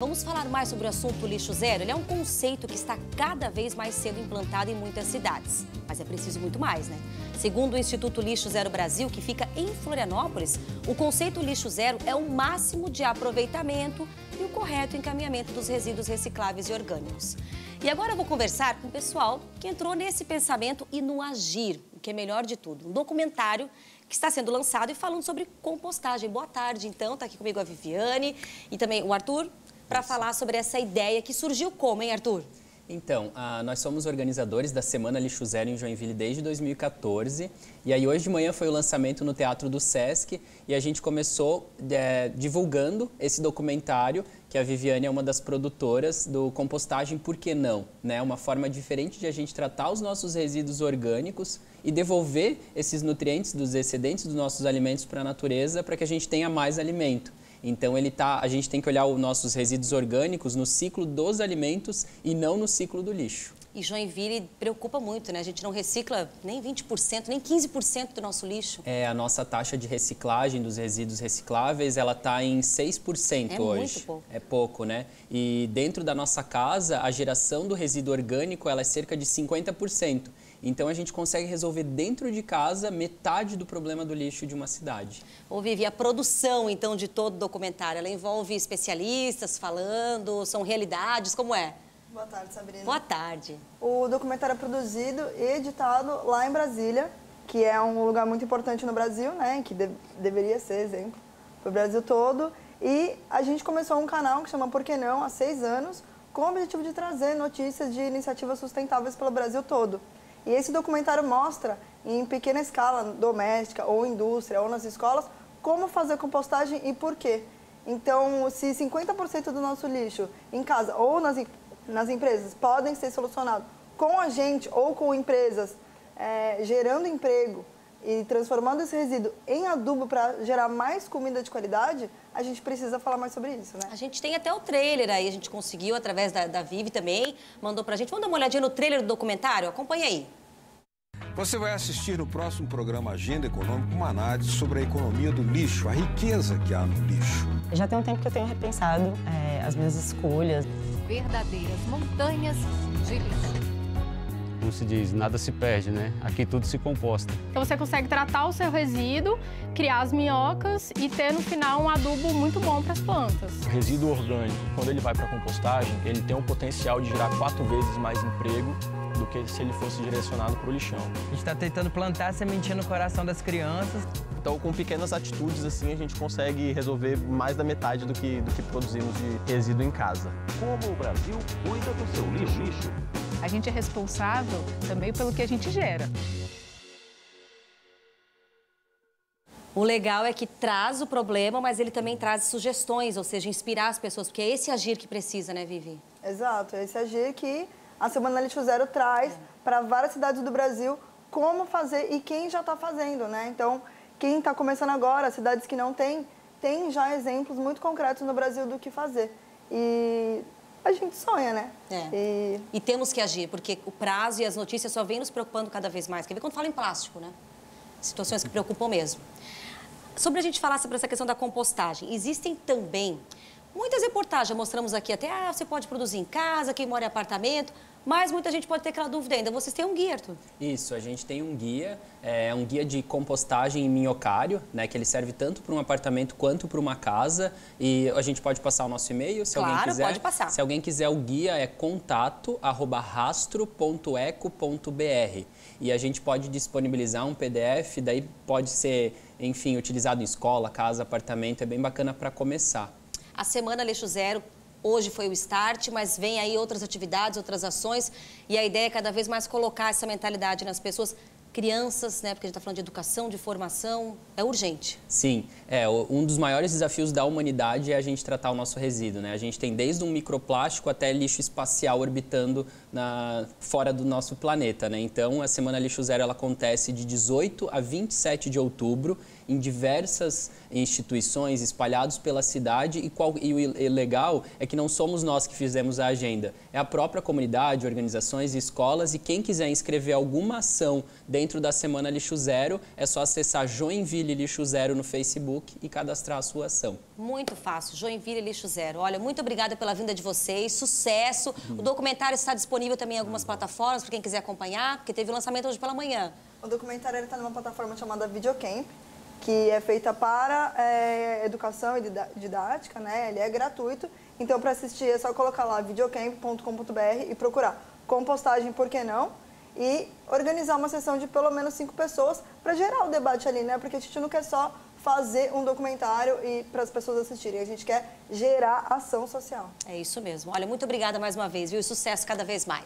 Vamos falar mais sobre o assunto lixo zero? Ele é um conceito que está cada vez mais sendo implantado em muitas cidades. Mas é preciso muito mais, né? Segundo o Instituto Lixo Zero Brasil, que fica em Florianópolis, o conceito lixo zero é o máximo de aproveitamento e o correto encaminhamento dos resíduos recicláveis e orgânicos. E agora eu vou conversar com o pessoal que entrou nesse pensamento e no agir, o que é melhor de tudo. Um documentário que está sendo lançado e falando sobre compostagem. Boa tarde, então. Está aqui comigo a Viviane e também o Arthur, para falar sobre essa ideia que surgiu como, hein, Arthur? Então, nós somos organizadores da Semana Lixo Zero em Joinville desde 2014. E aí hoje de manhã foi o lançamento no Teatro do Sesc e a gente começou divulgando esse documentário, que a Viviane é uma das produtoras do Compostagem Por Que Não? Né? Uma forma diferente de a gente tratar os nossos resíduos orgânicos e devolver esses nutrientes dos excedentes dos nossos alimentos para a natureza para que a gente tenha mais alimento. Então, a gente tem que olhar os nossos resíduos orgânicos no ciclo dos alimentos e não no ciclo do lixo. E Joinville preocupa muito, né? A gente não recicla nem 20%, nem 15% do nosso lixo. A nossa taxa de reciclagem dos resíduos recicláveis, ela está em 6% hoje. Muito pouco. É pouco, né? E dentro da nossa casa, a geração do resíduo orgânico, ela é cerca de 50%. Então, a gente consegue resolver dentro de casa metade do problema do lixo de uma cidade. Ô, Vivi, a produção, então, de todo o documentário, ela envolve especialistas falando, são realidades, como é? Boa tarde, Sabrina. Boa tarde. O documentário é produzido e editado lá em Brasília, que é um lugar muito importante no Brasil, né? Que deveria ser exemplo para o Brasil todo. E a gente começou um canal que chama Por Que Não? Há 6 anos, com o objetivo de trazer notícias de iniciativas sustentáveis pelo Brasil todo. E esse documentário mostra, em pequena escala, doméstica ou indústria ou nas escolas, como fazer compostagem e por quê. Então, se 50% do nosso lixo em casa ou nas empresas podem ser solucionados com a gente ou com empresas gerando emprego e transformando esse resíduo em adubo para gerar mais comida de qualidade, a gente precisa falar mais sobre isso, né? A gente tem até o trailer aí, a gente conseguiu através da Vivi também, mandou pra gente. Vamos dar uma olhadinha no trailer do documentário? Acompanha aí. Você vai assistir no próximo programa Agenda Econômica uma análise sobre a economia do lixo, a riqueza que há no lixo. Já tem um tempo que eu tenho repensado as minhas escolhas. Verdadeiras montanhas de lixo. Como se diz, nada se perde, né? Aqui tudo se composta. Então você consegue tratar o seu resíduo, criar as minhocas e ter no final um adubo muito bom para as plantas. O resíduo orgânico, quando ele vai para a compostagem, ele tem o potencial de gerar 4 vezes mais emprego do que se ele fosse direcionado para o lixão. A gente está tentando plantar a sementinha no coração das crianças. Então, com pequenas atitudes assim, a gente consegue resolver mais da metade do que produzimos de resíduo em casa. Como o Brasil cuida do seu lixo? A gente é responsável também pelo que a gente gera. O legal é que traz o problema, mas ele também traz sugestões, ou seja, inspirar as pessoas, porque é esse agir que precisa, né, Vivi? Exato, é esse agir que a Semana Lixo Zero traz para várias cidades do Brasil como fazer e quem já está fazendo, né? Então, quem está começando agora, cidades que não tem já exemplos muito concretos no Brasil do que fazer. E a gente sonha, né? E temos que agir, porque o prazo e as notícias só vêm nos preocupando cada vez mais. Quer ver quando fala em plástico, né? Situações que preocupam mesmo. Sobre a gente falar sobre essa questão da compostagem, existem também muitas reportagens, mostramos aqui até, você pode produzir em casa, quem mora em apartamento, mas muita gente pode ter aquela dúvida ainda. Vocês têm um guia, Arthur? Isso, a gente tem um guia, um guia de compostagem em minhocário, né, que ele serve tanto para um apartamento quanto para uma casa. E a gente pode passar o nosso e-mail, se alguém quiser. Pode passar. Se alguém quiser, o guia é contato@rastro.eco.br. E a gente pode disponibilizar um PDF, daí pode ser, enfim, utilizado em escola, casa, apartamento, é bem bacana para começar. A Semana Lixo Zero hoje foi o start, mas vem aí outras atividades, outras ações, e a ideia é cada vez mais colocar essa mentalidade nas pessoas, crianças, né? Porque a gente está falando de educação, de formação, é urgente. Sim, um dos maiores desafios da humanidade é a gente tratar o nosso resíduo, né? A gente tem desde um microplástico até lixo espacial orbitando fora do nosso planeta, né? Então, a Semana Lixo Zero ela acontece de 18 a 27 de outubro em diversas instituições espalhados pela cidade e o legal é que não somos nós que fizemos a agenda, é a própria comunidade, organizações, escolas, e quem quiser inscrever alguma ação dentro da Semana Lixo Zero, é só acessar Joinville Lixo Zero no Facebook e cadastrar a sua ação. Muito fácil, Joinville Lixo Zero. Olha, muito obrigada pela vinda de vocês, sucesso. O documentário está disponível também em algumas plataformas para quem quiser acompanhar, porque teve o lançamento hoje pela manhã. O documentário está numa plataforma chamada Videocamp, que é feita para educação e didática, né? Ele é gratuito, então para assistir é só colocar lá videocamp.com.br e procurar compostagem, por que não? E organizar uma sessão de pelo menos 5 pessoas para gerar o debate ali, né? Porque a gente não quer só fazer um documentário e para as pessoas assistirem, a gente quer gerar ação social. É isso mesmo. Olha, muito obrigada mais uma vez, viu? E sucesso cada vez mais.